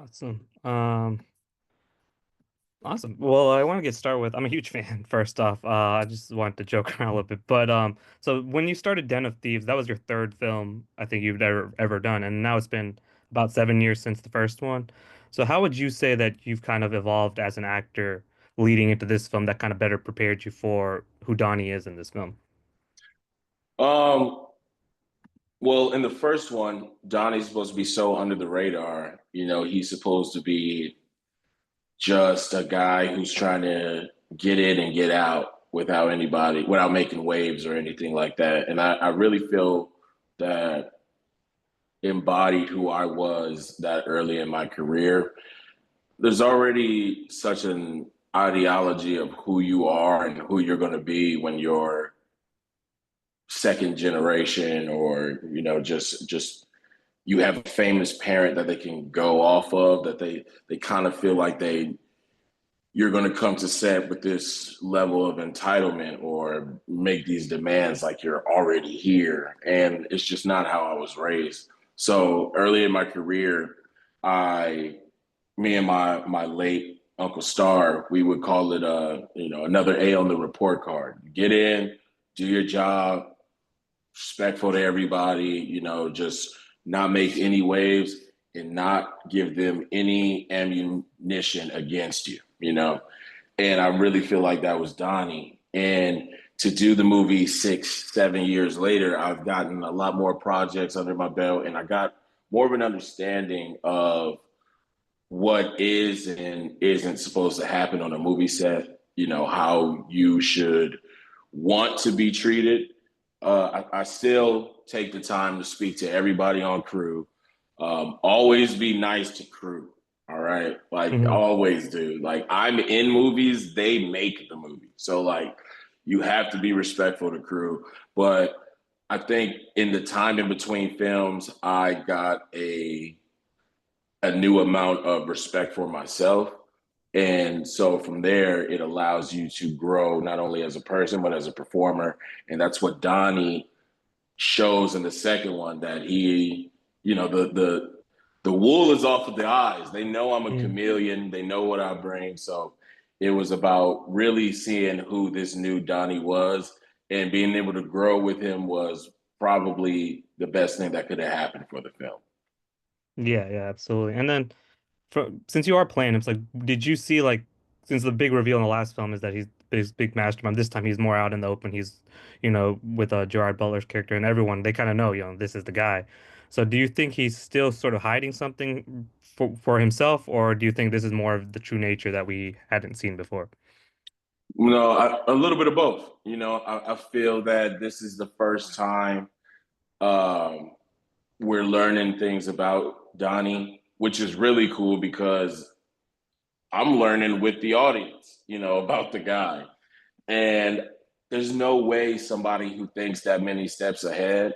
Awesome. Awesome. Well, I want to get started with, I'm a huge fan, first off. I just wanted to joke around a little bit. But so when you started Den of Thieves, that was your third film I think you've ever done, and now it's been about 7 years since the first one. So how would you say that you've kind of evolved as an actor leading into this film that kind of better prepared you for who Donnie is in this film? Um, well, in the first one, Donnie's supposed to be so under the radar. He's supposed to be just a guy who's trying to get in and get out without anybody, without making waves or anything like that. And I really feel that embodied who I was that early in my career. There's already such an ideology of who you are and who you're going to be when you're second generation, or just you have a famous parent that they can go off of, that they kind of feel like you're going to come to set with this level of entitlement or make these demands like you're already here, and it's just not how I was raised. So early in my career, I me and my late Uncle Star, we would call it another A on the report card. Get in, do your job, respectful to everybody, just not make any waves and not give them any ammunition against you. And I really feel like that was Donnie. And to do the movie 6, 7 years later, I've gotten a lot more projects under my belt, and I got more of an understanding of what is and isn't supposed to happen on a movie set, how you should want to be treated. I still take the time to speak to everybody on crew. Always be nice to crew. All right. Like, Hmm. always do. Like, I'm in movies, they make the movie. So, like, you have to be respectful to crew. But I think in the time in between films, I got a new amount of respect for myself. And so from there, it allows you to grow not only as a person, but as a performer. And that's what Donnie shows in the second one, that the wool is off of the eyes. They know I'm a chameleon. They know what I bring. So it was about really seeing who this new Donnie was, and being able to grow with him was probably the best thing that could have happened for the film. Yeah, yeah, absolutely. And then since you are playing him, it's like, did you see like since the big reveal in the last film is that he's this big mastermind, this time he's more out in the open. He's, with Gerard Butler's character and everyone, they kind of know, this is the guy. So do you think he's still sort of hiding something for himself, or do you think this is more of the true nature that we hadn't seen before? A little bit of both. I feel that this is the first time um, we're learning things about Donnie, which is really cool because I'm learning with the audience, about the guy. And there's no way somebody who thinks that many steps ahead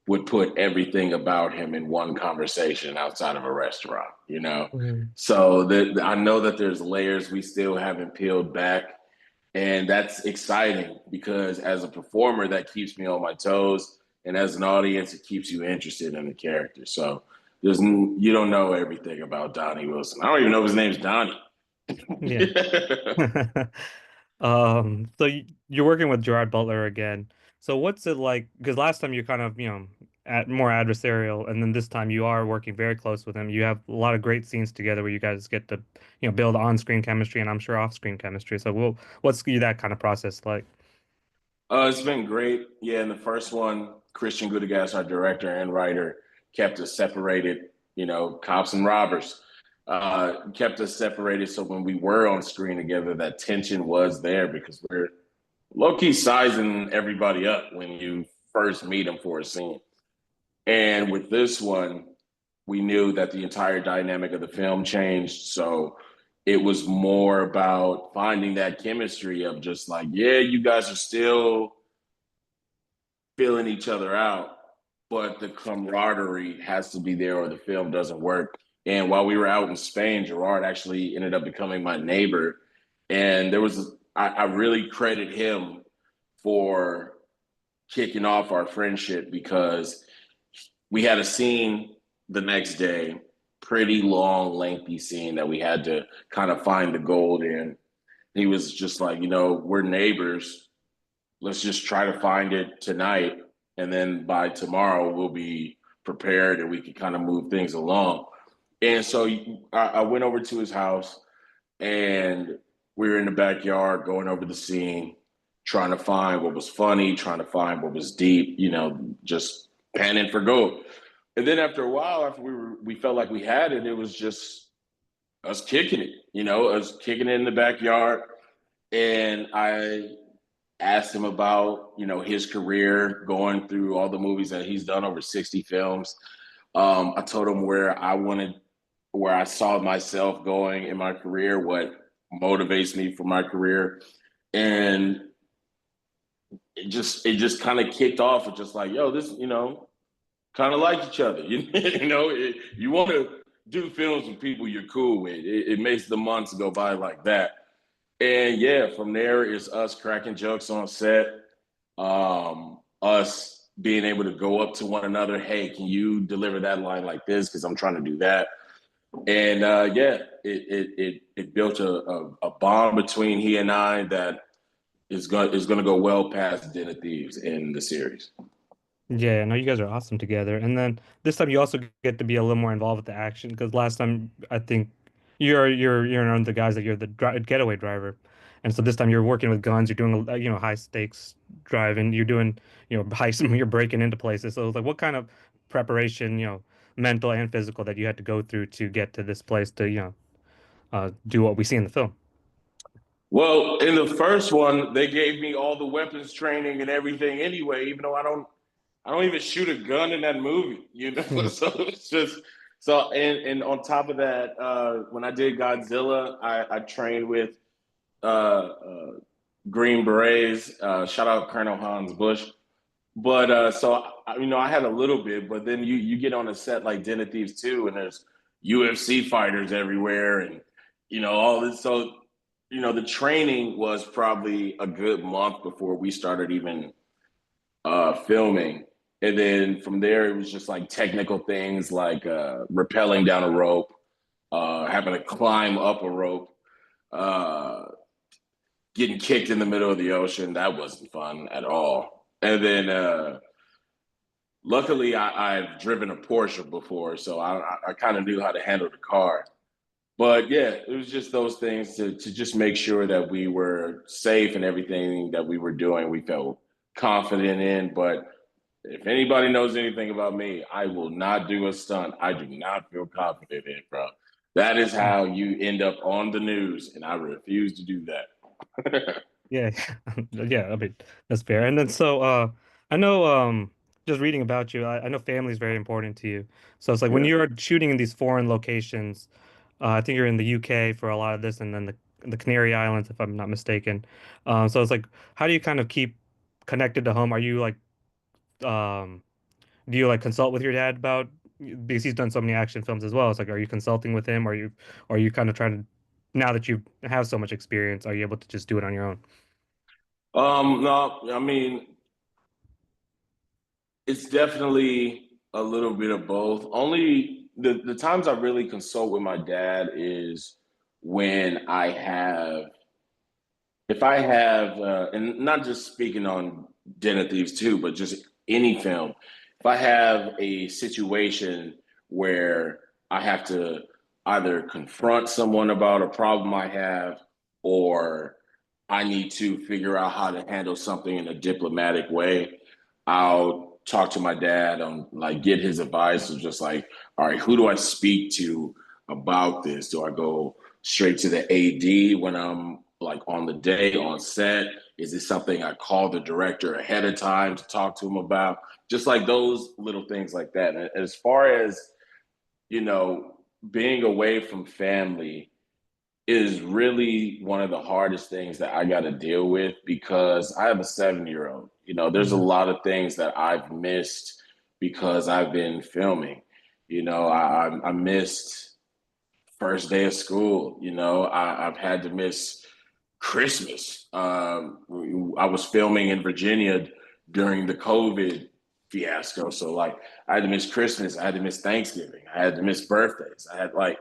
would put everything about him in one conversation outside of a restaurant. Mhm. So I know that there's layers we still haven't peeled back. And that's exciting because as a performer, that keeps me on my toes. And as an audience, it keeps you interested in the character. So you don't know everything about Donnie Wilson. I don't even know if his name's Donnie. Yeah. So you're working with Gerard Butler again. So what's it like? Because last time you kind of, more adversarial, and then this time you are working very close with him. You have a lot of great scenes together where you guys get to, build on-screen chemistry and I'm sure off-screen chemistry. So what's that kind of process like? It's been great. Yeah, in the first one, Christian Gudegas, our director and writer, kept us separated, cops and robbers. Kept us separated, so when we were on screen together, that tension was there because we're low key sizing everybody up when you first meet them for a scene. And with this one, we knew that the entire dynamic of the film changed. So it was more about finding that chemistry of just like, yeah, you guys are still feeling each other out, but the camaraderie has to be there or the film doesn't work. And while we were out in Spain, Gerard actually ended up becoming my neighbor. And I really credit him for kicking off our friendship because we had a scene the next day pretty long, lengthy scene that we had to kind of find the gold in. He was just like, we're neighbors. Let's just try to find it tonight. And then by tomorrow, we'll be prepared and we can kind of move things along. And so I went over to his house and we were in the backyard going over the scene, trying to find what was funny, trying to find what was deep, just panning for gold. And then after a while, after we felt like we had it, it was just us kicking it, us kicking it in the backyard. And I asked him about, his career, going through all the movies that he's done, over 60 films. I told him where I saw myself going in my career, what motivates me for my career. And it just kind of kicked off with just like, yo, this, kind of like each other. You want to do films with people you're cool with. It makes the months go by like that. And yeah, from there is us cracking jokes on set, us being able to go up to one another. Hey, can you deliver that line like this? Because I'm trying to do that. And yeah, it built a bond between he and I that is going to go well past Den of Thieves in the series. Yeah, no, you guys are awesome together. And then this time you also get to be a little more involved with the action because last time I think you're one of the guys that you're the getaway driver, and so this time you're working with guns. You're doing high stakes driving. You're doing heists. You're breaking into places. So it's like what kind of preparation mental and physical that you had to go through to get to this place to do what we see in the film. Well, in the first one, they gave me all the weapons training and everything anyway, even though I don't even shoot a gun in that movie. Hmm. So it's just so and on top of that, when I did Godzilla, I trained with uh, Green Berets. Shout out Colonel Hans Bush. But so I had a little bit, but then you get on a set like Den of Thieves 2, and there's UFC fighters everywhere, and all this. So the training was probably a good month before we started even filming. And then from there, it was just like technical things like rappelling down a rope, having to climb up a rope, uh, getting kicked in the middle of the ocean. That wasn't fun at all. And then luckily, I've driven a Porsche before, so I kind of knew how to handle the car. But yeah, it was just those things to just make sure that we were safe and everything that we were doing, we felt confident in. But if anybody knows anything about me, I will not do a stunt I do not feel confident in, bro. That is how you end up on the news, and I refuse to do that. Yeah, yeah, I mean that's fair. And then so I know just reading about you, I know family is very important to you. So it's like when Yeah. you're shooting in these foreign locations, I think you're in the UK for a lot of this and then the Canary Islands if I'm not mistaken. So it's like how do you kind of keep connected to home? Are you like um do you like consult with your dad about because he's done so many action films as well. It's like are you consulting with him? Or are you kind of trying to now that you have so much experience, are you able to just do it on your own? No, I mean, it's definitely a little bit of both. Only the times I really consult with my dad is when if I have, and not just speaking on Den of Thieves 2, but just any film, if I have a situation where I have to either confront someone about a problem I have, or I need to figure out how to handle something in a diplomatic way, I'll talk to my dad on like get his advice of just like, all right, who do I speak to about this? Do I go straight to the AD when I'm like on the day on set? Is it something I call the director ahead of time to talk to him about? Just like those little things like that. And as far as, you know, being away from family is really one of the hardest things that I got to deal with because I have a 7-year old. There's a Mhm. lot of things that I've missed because I've been filming. I missed first day of school. I've had to miss Christmas. I was filming in Virginia during the COVID. fiasco. So like I had to miss Christmas, I had to miss Thanksgiving, I had to miss birthdays. I had like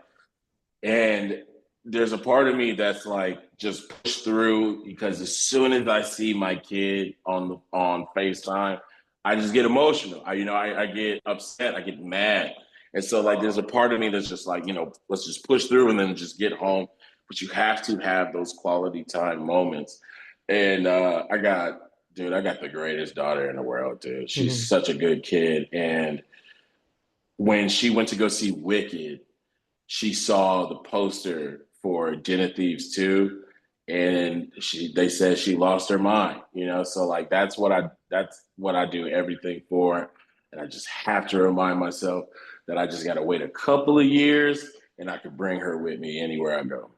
and there's a part of me that's like just push through because as soon as I see my kid on FaceTime, I just get emotional. I get upset, I get mad. And so like there's a part of me that's just like, let's just push through and then just get home. But you have to have those quality time moments. And I got the greatest daughter in the world, dude. She's Hmm. such a good kid. And when she went to go see Wicked, she saw the poster for Den of Thieves 2 and they said she lost her mind. So like that's what I do everything for. And I just have to remind myself that I just gotta wait a couple of years and I can bring her with me anywhere I go.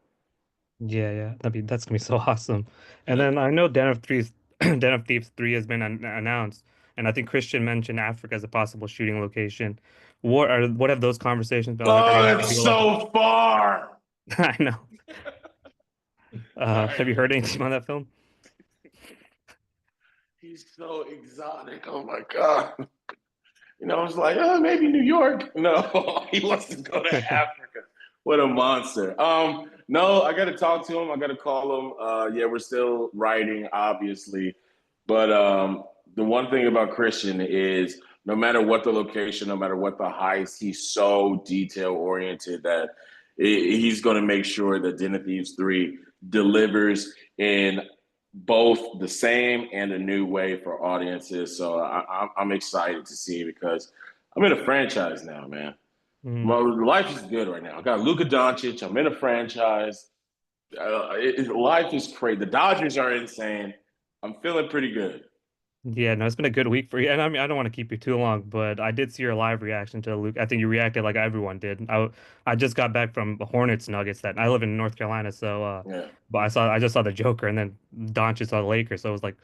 Yeah, yeah, that's gonna be so awesome. And then I know Den of Thieves, Den of Thieves 3 has been announced, and I think Christian mentioned Africa as a possible shooting location. What have those conversations been like? Are you Oh, gonna it's do like a? so far. I know. Have you Sorry. heard anything on that film? He's so exotic. Oh my God. I was like, oh, maybe New York. No, he wants to go to Africa. What a monster. No, I got to talk to him. I got to call him. Yeah, we're still writing, obviously. But the one thing about Christian is no matter what the location, no matter what the heist, he's so detail oriented that he's going to make sure that Den of Thieves 3 delivers in both the same and a new way for audiences. So I'm excited to see because I'm in a franchise now, man. Mm. My life is good right now. I got Luka Dončić. I'm in a franchise. Life is crazy. The Dodgers are insane. I'm feeling pretty good. Yeah, no, it's been a good week for you. And I mean, I don't want to keep you too long, but I did see your live reaction to Luke. I think you reacted like everyone did. I just got back from the Hornets Nuggets that I live in North Carolina, so Yeah. but I just saw the Joker and then Doncic saw the Lakers, so it was like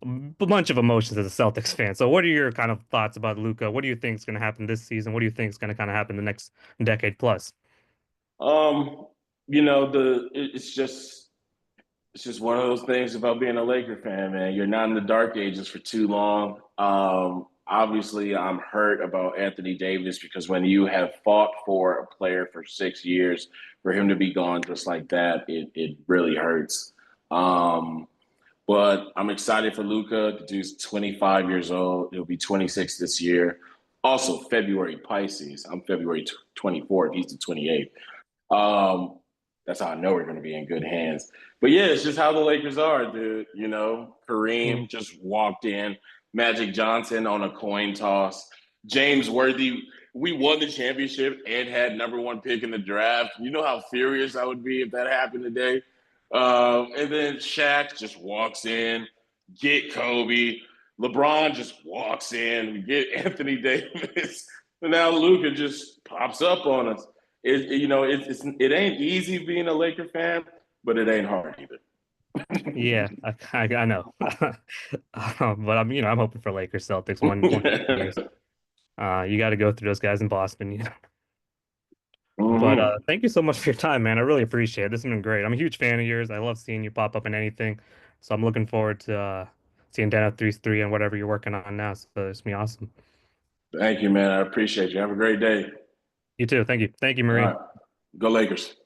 a bunch of emotions as a Celtics fan. So what are your kind of thoughts about Luca? What do you think is going to happen this season? What do you think is going to kind of happen the next decade plus? Um, it's just one of those things about being a Laker fan, man. You're not in the dark ages for too long. Obviously, I'm hurt about Anthony Davis because when you have fought for a player for 6 years, for him to be gone just like that, it really hurts. Um, but I'm excited for Luka. The dude's 25 years old. He'll be 26 this year. Also, February Pisces. I'm February 24th. He's the 28th. That's how I know we're going to be in good hands. But yeah, it's just how the Lakers are, dude. Mm. Kareem just walked in, Magic Johnson on a coin toss, James Worthy. We won the championship and had number one pick in the draft. You know how furious I would be if that happened today. And then Shaq just walks in, get Kobe. LeBron just walks in, we get Anthony Davis. And now Luka just pops up on us. It ain't easy being a Laker fan, but it ain't hard either. Yeah, I know. But I'm hoping for Lakers Celtics one of these years. You got to go through those guys in Boston. But Hmm. thank you so much for your time, man. I really appreciate it. This has been great. I'm a huge fan of yours. I love seeing you pop up in anything. So I'm looking forward to seeing Dan of Threes 3 and whatever you're working on now. So it's gonna be awesome. Thank you, man. I appreciate you. Have a great day. You too. Thank you. Thank you, All Marie. right. Go Lakers.